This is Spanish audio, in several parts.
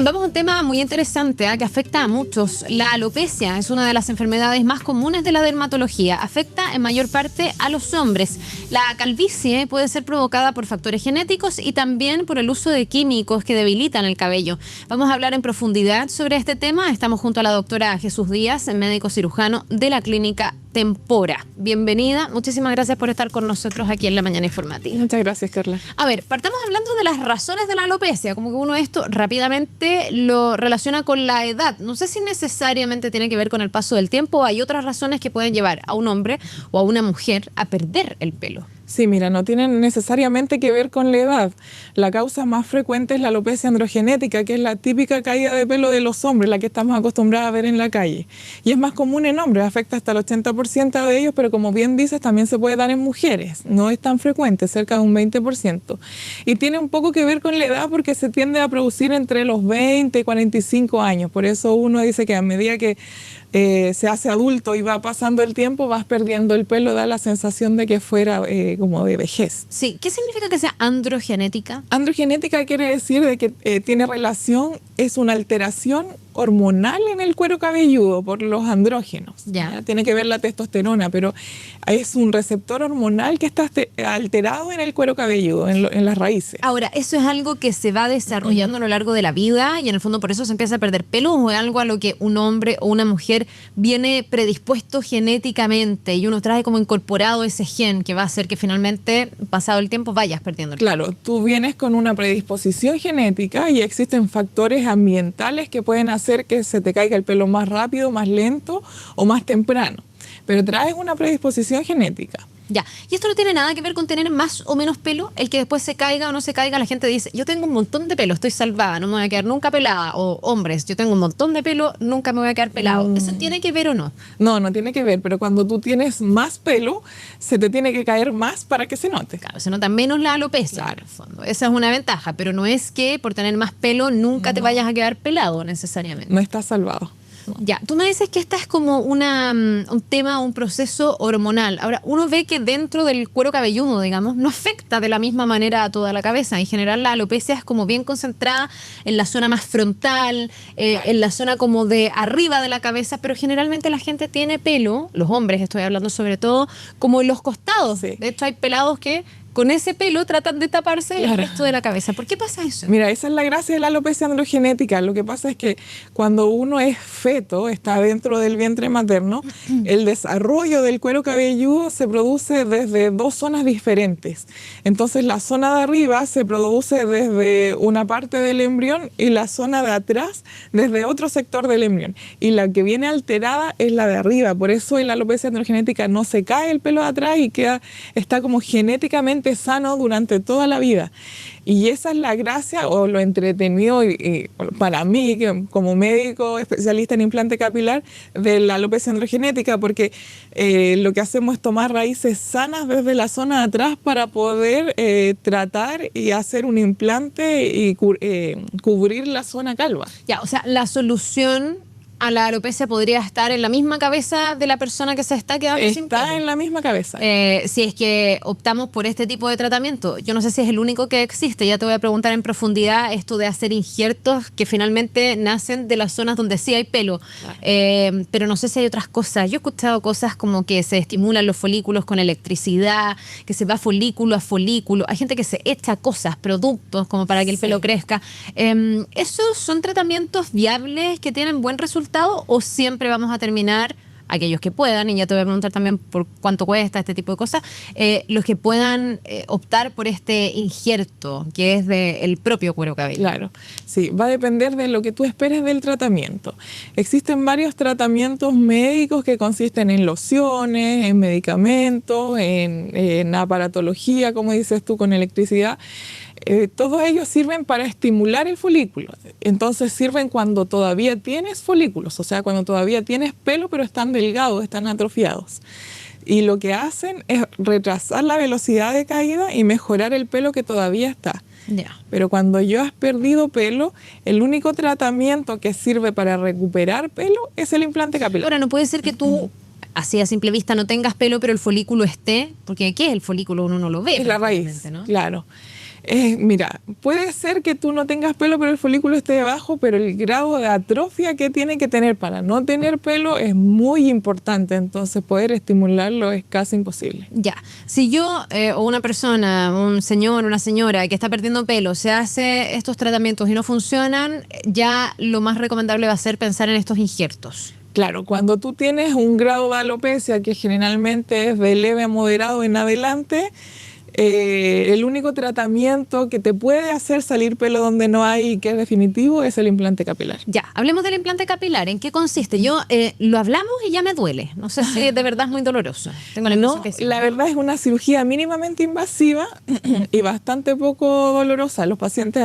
Vamos a un tema muy interesante que afecta a muchos. La alopecia es una de las enfermedades más comunes de la dermatología. Afecta en mayor parte a los hombres. La calvicie puede ser provocada por factores genéticos y también por el uso de químicos que debilitan el cabello. Vamos a hablar en profundidad sobre este tema. Estamos junto a la doctora Jesús Díaz, médico cirujano de la clínica Tempora. Bienvenida. Muchísimas gracias por estar con nosotros aquí en La Mañana Informativa. Muchas gracias, Carla. A ver, partamos hablando de las razones de la alopecia. Como que uno esto rápidamente lo relaciona con la edad. No sé si necesariamente tiene que ver con el paso del tiempo o hay otras razones que pueden llevar a un hombre o a una mujer a perder el pelo. Sí, mira, no tienen necesariamente que ver con la edad. La causa más frecuente es la alopecia androgenética, que es la típica caída de pelo de los hombres, la que estamos acostumbrados a ver en la calle. Y es más común en hombres, afecta hasta el 80% de ellos, pero como bien dices, también se puede dar en mujeres. No es tan frecuente, cerca de un 20%. Y tiene un poco que ver con la edad porque se tiende a producir entre los 20 y 45 años. Por eso uno dice que a medida que se hace adulto y va pasando el tiempo, vas perdiendo el pelo, da la sensación de que fuera como de vejez. Sí, ¿qué significa que sea androgenética? Androgenética quiere decir de que tiene relación, es una alteración hormonal en el cuero cabelludo por los andrógenos. Ya. Tiene que ver la testosterona, pero es un receptor hormonal que está alterado en el cuero cabelludo, en las raíces. Ahora, ¿eso es algo que se va desarrollando a lo largo de la vida y en el fondo por eso se empieza a perder pelo o es algo a lo que un hombre o una mujer viene predispuesto genéticamente y uno trae como incorporado ese gen que va a hacer que finalmente, pasado el tiempo, vayas perdiendo el pelo? Claro, tú vienes con una predisposición genética y existen factores ambientales que pueden hacer que se te caiga el pelo más rápido, más lento o más temprano. Pero traes una predisposición genética. Ya, y esto no tiene nada que ver con tener más o menos pelo, el que después se caiga o no se caiga, la gente dice, yo tengo un montón de pelo, estoy salvada, no me voy a quedar nunca pelada, o hombres, yo tengo un montón de pelo, nunca me voy a quedar pelado. ¿Eso tiene que ver o no? No, no tiene que ver, pero cuando tú tienes más pelo, se te tiene que caer más para que se note. Claro, se nota menos la alopecia, Claro. en el fondo. Esa es una ventaja, pero no es que por tener más pelo nunca te vayas a quedar pelado necesariamente. No estás salvado. Ya, tú me dices que esta es como un tema, un proceso hormonal. Ahora, uno ve que dentro del cuero cabelludo, digamos, no afecta de la misma manera a toda la cabeza. En general, la alopecia es como bien concentrada en la zona más frontal, en la zona como de arriba de la cabeza, pero generalmente la gente tiene pelo, los hombres estoy hablando sobre todo, como en los costados. Sí. De hecho, hay pelados que con ese pelo tratan de taparse el Claro. resto de la cabeza. ¿Por qué pasa eso? Mira, esa es la gracia de la alopecia androgenética. Lo que pasa es que cuando uno es feto, está dentro del vientre materno, el desarrollo del cuero cabelludo se produce desde dos zonas diferentes. Entonces, la zona de arriba se produce desde una parte del embrión y la zona de atrás desde otro sector del embrión. Y la que viene alterada es la de arriba. Por eso en la alopecia androgenética no se cae el pelo de atrás y está como genéticamente sano durante toda la vida. Y esa es la gracia o lo entretenido para mí, como médico especialista en implante capilar, de la alopecia androgenética, porque lo que hacemos es tomar raíces sanas desde la zona de atrás para poder tratar y hacer un implante y cubrir la zona calva. Ya, o sea, la solución a la alopecia podría estar en la misma cabeza de la persona que se está quedando sin pelo. Está en la misma cabeza. Si es que optamos por este tipo de tratamiento. Yo no sé si es el único que existe, ya te voy a preguntar en profundidad esto de hacer injertos que finalmente nacen de las zonas donde sí hay pelo. Claro. Pero no sé si hay otras cosas. Yo he escuchado cosas como que se estimulan los folículos con electricidad, que se va folículo a folículo. Hay gente que se echa cosas, productos como para que el pelo crezca. ¿Esos son tratamientos viables que tienen buen resultado o siempre vamos a terminar, aquellos que puedan, y ya te voy a preguntar también por cuánto cuesta este tipo de cosas, los que puedan optar por este injerto que es del propio cuero cabelludo? Claro, sí, va a depender de lo que tú esperes del tratamiento. Existen varios tratamientos médicos que consisten en lociones, en medicamentos, en aparatología, como dices tú, con electricidad. Todos ellos sirven para estimular el folículo. Entonces sirven cuando todavía tienes folículos, o sea, cuando todavía tienes pelo, pero están delgados, están atrofiados. Y lo que hacen es retrasar la velocidad de caída y mejorar el pelo que todavía está. Yeah. Pero cuando ya has perdido pelo, el único tratamiento que sirve para recuperar pelo es el implante capilar. Ahora, no puede ser que tú, así a simple vista, no tengas pelo, pero el folículo esté, porque ¿qué es el folículo? Uno no lo ve. Es la raíz, ¿no? claro. Mira, puede ser que tú no tengas pelo, pero el folículo esté debajo, pero el grado de atrofia que tiene que tener para no tener pelo es muy importante, entonces poder estimularlo es casi imposible. Ya, si yo o una persona, un señor, una señora que está perdiendo pelo, se hace estos tratamientos y no funcionan, ya lo más recomendable va a ser pensar en estos injertos. Claro, cuando tú tienes un grado de alopecia que generalmente es de leve a moderado en adelante, el único tratamiento que te puede hacer salir pelo donde no hay y que es definitivo es el implante capilar. Ya, hablemos del implante capilar. ¿En qué consiste? Yo lo hablamos y ya me duele. No sé si de verdad es muy doloroso. Tengo la No, impresión que sí. la verdad es una cirugía mínimamente invasiva y bastante poco dolorosa. Los pacientes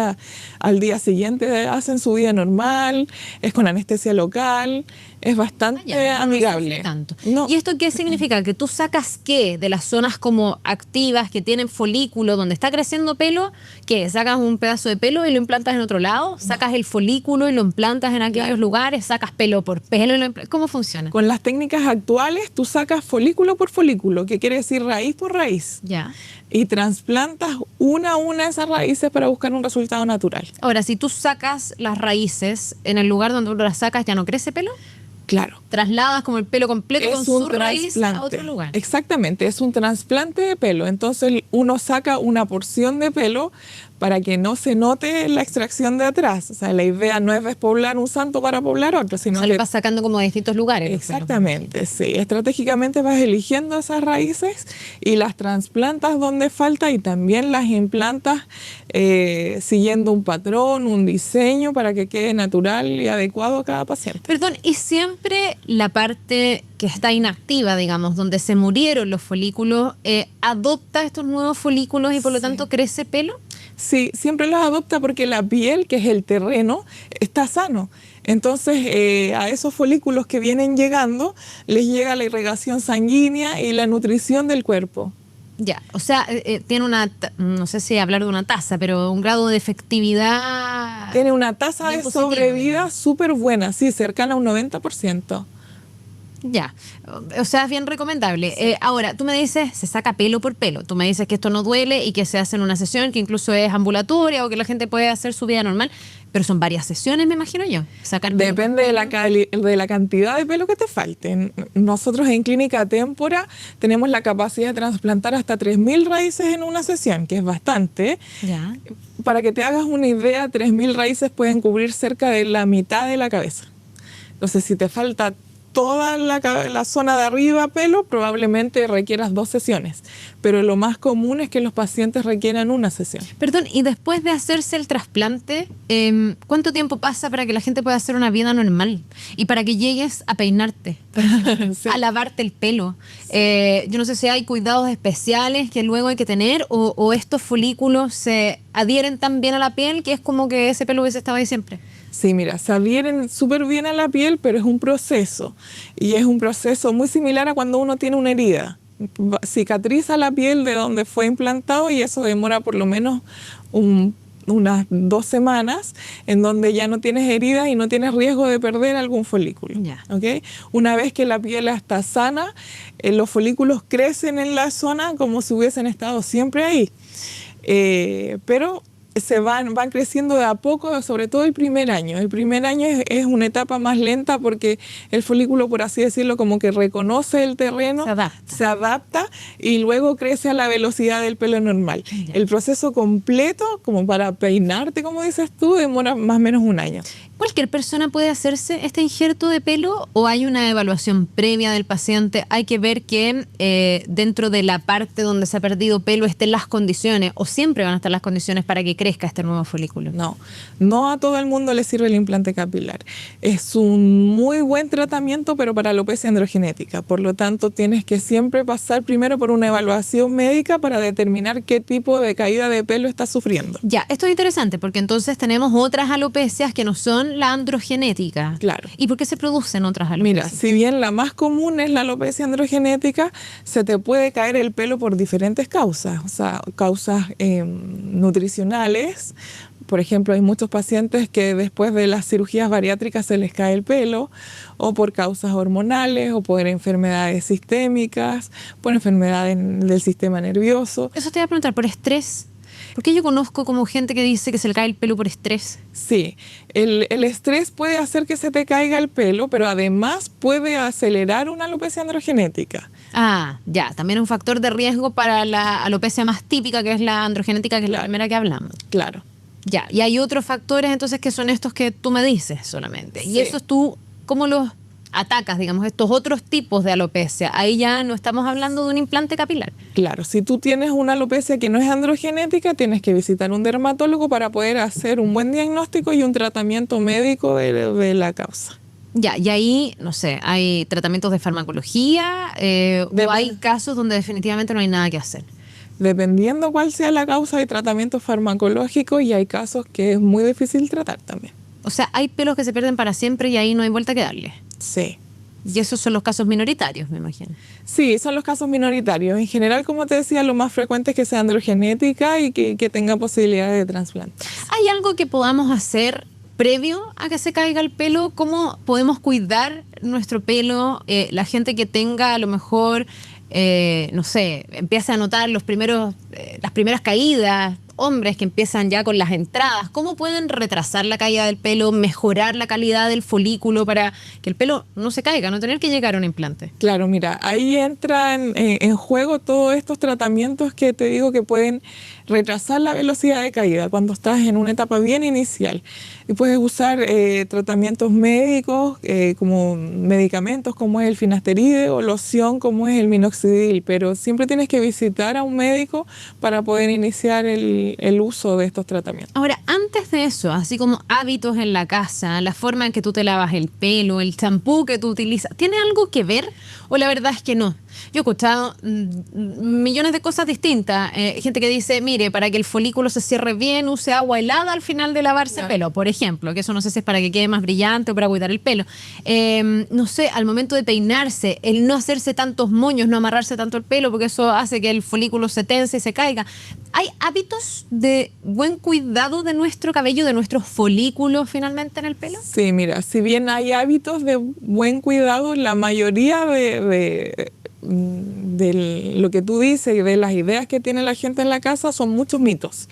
al día siguiente hacen su vida normal, es con anestesia local, es bastante amigable. No tanto. No. ¿Y esto qué significa? ¿Que tú sacas qué de las zonas como activas que tienen folículo donde está creciendo pelo? ¿Qué? ¿Sacas un pedazo de pelo y lo implantas en otro lado? ¿Sacas el folículo y lo implantas en aquellos lugares? ¿Sacas pelo por pelo y lo implantas? ¿Cómo funciona? Con las técnicas actuales tú sacas folículo por folículo, que quiere decir raíz por raíz. Ya. Y trasplantas una a una esas raíces para buscar un resultado natural. Ahora, si tú sacas las raíces en el lugar donde tú las sacas, ¿ya no crece pelo? Claro. Trasladas como el pelo completo con Es su un raíz a trasplante. otro lugar. Exactamente, es un trasplante de pelo. Entonces uno saca una porción de pelo para que no se note la extracción de atrás. O sea, la idea no es despoblar un santo para poblar otro, sino O sea, lo que... vas sacando como de distintos lugares. Exactamente, sí. Estratégicamente vas eligiendo esas raíces y las trasplantas donde falta y también las implantas siguiendo un patrón, un diseño para que quede natural y adecuado a cada paciente. Perdón, y siempre la parte que está inactiva, digamos, donde se murieron los folículos, adopta estos nuevos folículos y por lo tanto crece pelo. Sí, siempre los adopta porque la piel, que es el terreno, está sano. Entonces, a esos folículos que vienen llegando, les llega la irrigación sanguínea y la nutrición del cuerpo. Ya, o sea, tiene no sé si hablar de una tasa, pero un grado de efectividad. Tiene una tasa de positivo, sobrevida súper buena, sí, cercana a un 90%. Ya, o sea, es bien recomendable. Sí. Ahora, tú me dices, se saca pelo por pelo. Tú me dices que esto no duele y que se hace en una sesión que incluso es ambulatoria o que la gente puede hacer su vida normal. Pero son varias sesiones, me imagino yo. Sacar pelo. Depende de la cantidad de pelo que te falte. Nosotros en Clínica Témpora tenemos la capacidad de trasplantar hasta 3.000 raíces en una sesión, que es bastante. Ya. Para que te hagas una idea, 3.000 raíces pueden cubrir cerca de la mitad de la cabeza. Entonces, si te falta toda la zona de arriba pelo, probablemente requieras 2 sesiones. Pero lo más común es que los pacientes requieran una sesión. Perdón, y después de hacerse el trasplante, ¿cuánto tiempo pasa para que la gente pueda hacer una vida normal? Y para que llegues a peinarte, sí, a lavarte el pelo. Yo no sé si hay cuidados especiales que luego hay que tener o estos folículos se adhieren tan bien a la piel que es como que ese pelo hubiese estado ahí siempre. Sí, mira, se adhieren súper bien a la piel, pero es un proceso. Y es un proceso muy similar a cuando uno tiene una herida. Cicatriza la piel de donde fue implantado y eso demora por lo menos unas 2 semanas en donde ya no tienes heridas y no tienes riesgo de perder algún folículo. Yeah. ¿Okay? Una vez que la piel está sana, los folículos crecen en la zona como si hubiesen estado siempre ahí. Pero se van creciendo de a poco, sobre todo el primer año. El primer año es una etapa más lenta porque el folículo, por así decirlo, como que reconoce el terreno, se adapta y luego crece a la velocidad del pelo normal. Ya. El proceso completo, como para peinarte, como dices tú, demora más o menos un año. ¿Cualquier persona puede hacerse este injerto de pelo o hay una evaluación previa del paciente? Hay que ver que dentro de la parte donde se ha perdido pelo estén las condiciones o siempre van a estar las condiciones para que crezca este nuevo folículo. No a todo el mundo le sirve el implante capilar. Es un muy buen tratamiento, pero para alopecia androgenética. Por lo tanto, tienes que siempre pasar primero por una evaluación médica para determinar qué tipo de caída de pelo estás sufriendo. Ya, esto es interesante porque entonces tenemos otras alopecias que no son la androgenética. Claro. ¿Y por qué se producen otras alopecias? Mira, si bien la más común es la alopecia androgenética, se te puede caer el pelo por diferentes causas, o sea, causas nutricionales. Por ejemplo, hay muchos pacientes que después de las cirugías bariátricas se les cae el pelo, o por causas hormonales, o por enfermedades sistémicas, por enfermedades del sistema nervioso. Eso te iba a preguntar, ¿por estrés? Porque yo conozco como gente que dice que se le cae el pelo por estrés. Sí, el estrés puede hacer que se te caiga el pelo, pero además puede acelerar una alopecia androgenética. Ah, ya, también es un factor de riesgo para la alopecia más típica, que es la androgenética, que es la primera que hablamos. Claro. Ya, y hay otros factores entonces que son estos que tú me dices solamente. Sí. Y esos tú, ¿cómo los atacas, digamos, estos otros tipos de alopecia? Ahí ya no estamos hablando de un implante capilar. Claro, si tú tienes una alopecia que no es androgenética, tienes que visitar un dermatólogo para poder hacer un buen diagnóstico y un tratamiento médico de la causa. Ya, y ahí, no sé, hay tratamientos de farmacología o hay casos donde definitivamente no hay nada que hacer. Dependiendo cuál sea la causa, hay tratamientos farmacológicos y hay casos que es muy difícil tratar también. O sea, hay pelos que se pierden para siempre y ahí no hay vuelta que darle. Sí. Y esos son los casos minoritarios, me imagino. Sí, son los casos minoritarios. En general, como te decía, lo más frecuente es que sea androgenética y que tenga posibilidades de trasplante. ¿Hay algo que podamos hacer previo a que se caiga el pelo? ¿Cómo podemos cuidar nuestro pelo? La gente que tenga a lo mejor, no sé, empieza a notar las primeras caídas, hombres que empiezan ya con las entradas, ¿cómo pueden retrasar la caída del pelo, mejorar la calidad del folículo para que el pelo no se caiga, no tener que llegar a un implante? Claro, mira, ahí entran en juego todos estos tratamientos que te digo que pueden retrasar la velocidad de caída cuando estás en una etapa bien inicial. Y puedes usar tratamientos médicos como medicamentos como es el finasteride o loción como es el minoxidil, pero siempre tienes que visitar a un médico para poder iniciar el uso de estos tratamientos. Ahora, antes de eso, así como hábitos en la casa, la forma en que tú te lavas el pelo, el champú que tú utilizas, ¿tiene algo que ver o la verdad es que no? Yo he escuchado millones de cosas distintas. Gente que dice, mire, para que el folículo se cierre bien, use agua helada al final de lavarse el pelo, por ejemplo, que eso no sé si es para que quede más brillante o para cuidar el pelo. No sé, al momento de peinarse, el no hacerse tantos moños, no amarrarse tanto el pelo, porque eso hace que el folículo se tense y se caiga. ¿Hay hábitos de buen cuidado de nuestro cabello, de nuestros folículos finalmente en el pelo? Sí, mira, si bien hay hábitos de buen cuidado, la mayoría de lo que tú dices y de las ideas que tiene la gente en la casa son muchos mitos.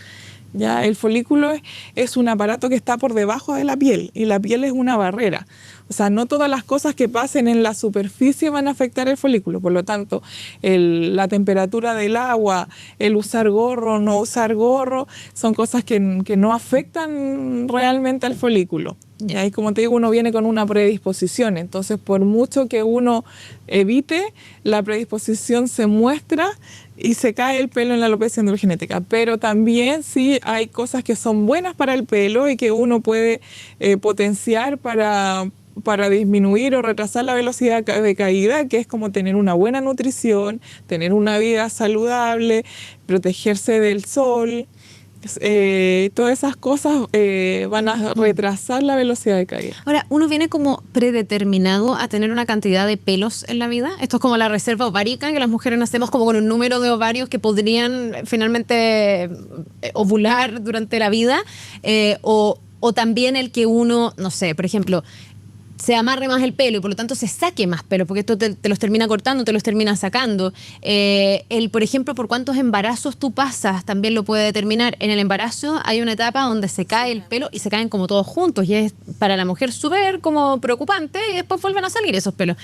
Ya el folículo es un aparato que está por debajo de la piel y la piel es una barrera. O sea, no todas las cosas que pasen en la superficie van a afectar el folículo. Por lo tanto, la temperatura del agua, el usar gorro, no usar gorro, son cosas que no afectan realmente al folículo. Y ahí, como te digo, uno viene con una predisposición. Entonces, por mucho que uno evite, la predisposición se muestra y se cae el pelo en la alopecia androgenética. Pero también sí hay cosas que son buenas para el pelo y que uno puede potenciar para disminuir o retrasar la velocidad de caída, que es como tener una buena nutrición, tener una vida saludable, protegerse del sol. Todas esas cosas van a retrasar la velocidad de caída. Ahora, ¿uno viene como predeterminado a tener una cantidad de pelos en la vida? Esto es como la reserva ovárica, que las mujeres nacemos como con un número de ovarios que podrían finalmente ovular durante la vida, o también el que uno, no sé, por ejemplo, se amarre más el pelo y por lo tanto se saque más pelo, porque esto te los termina cortando, te los termina sacando. Por ejemplo, por cuántos embarazos tú pasas también lo puede determinar. En el embarazo hay una etapa donde se cae el pelo y se caen como todos juntos y es para la mujer súper como preocupante y después vuelven a salir esos pelos.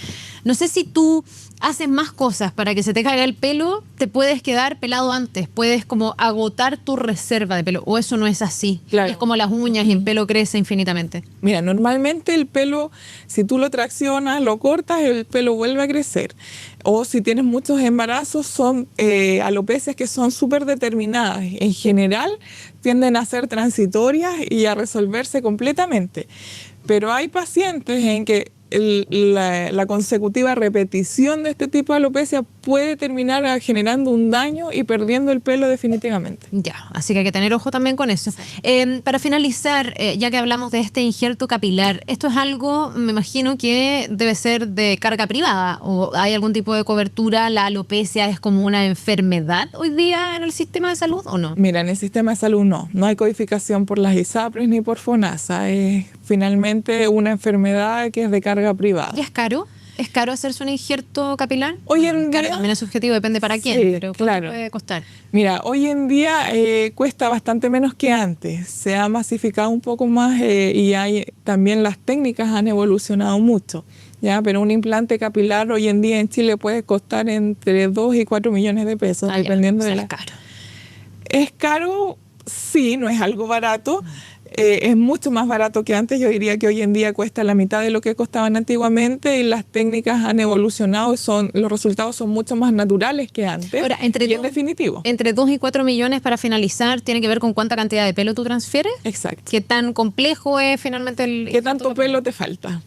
No sé si tú haces más cosas para que se te caiga el pelo, te puedes quedar pelado antes, puedes como agotar tu reserva de pelo, o eso no es así. Claro. Es como las uñas y el pelo crece infinitamente. Mira, normalmente el pelo, si tú lo traccionas, lo cortas, el pelo vuelve a crecer. O si tienes muchos embarazos, son alopecias que son súper determinadas. En general, tienden a ser transitorias y a resolverse completamente. Pero hay pacientes en que la consecutiva repetición de este tipo de alopecia puede terminar generando un daño y perdiendo el pelo definitivamente. Ya, así que hay que tener ojo también con eso. Para finalizar, ya que hablamos de este injerto capilar, ¿esto es algo, me imagino, que debe ser de carga privada? ¿O hay algún tipo de cobertura? ¿La alopecia es como una enfermedad hoy día en el sistema de salud o no? Mira, en el sistema de salud no hay codificación por las ISAPRES ni por FONASA. Es finalmente una enfermedad que es de carga privada. ¿Y es caro? ¿Es caro hacerse un injerto capilar? Hoy en día, También es subjetivo, depende para quién, sí, pero ¿cuánto claro. puede costar? Mira, hoy en día cuesta bastante menos que antes. Se ha masificado un poco más y también las técnicas han evolucionado mucho. ¿Ya? Pero un implante capilar hoy en día en Chile puede costar entre 2 y 4 millones de pesos, dependiendo de la... Es caro. Es caro, sí, no es algo barato. Es mucho más barato que antes. Yo diría que hoy en día cuesta la mitad de lo que costaban antiguamente y las técnicas han evolucionado. Los resultados son mucho más naturales que antes. Ahora, en definitivo. Entre 2 y 4 millones para finalizar, ¿tiene que ver con cuánta cantidad de pelo tú transfieres? Exacto. ¿Qué tan complejo es finalmente el... ¿Qué tanto pelo te falta?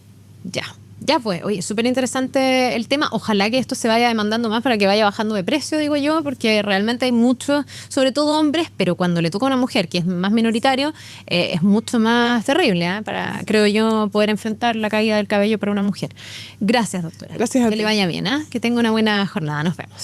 Ya pues, oye, súper interesante el tema. Ojalá que esto se vaya demandando más para que vaya bajando de precio, digo yo, porque realmente hay muchos, sobre todo hombres, pero cuando le toca a una mujer, que es más minoritario, es mucho más terrible, para, creo yo, poder enfrentar la caída del cabello para una mujer. Gracias, doctora. Gracias a ti. Que le vaya bien, que tenga una buena jornada. Nos vemos.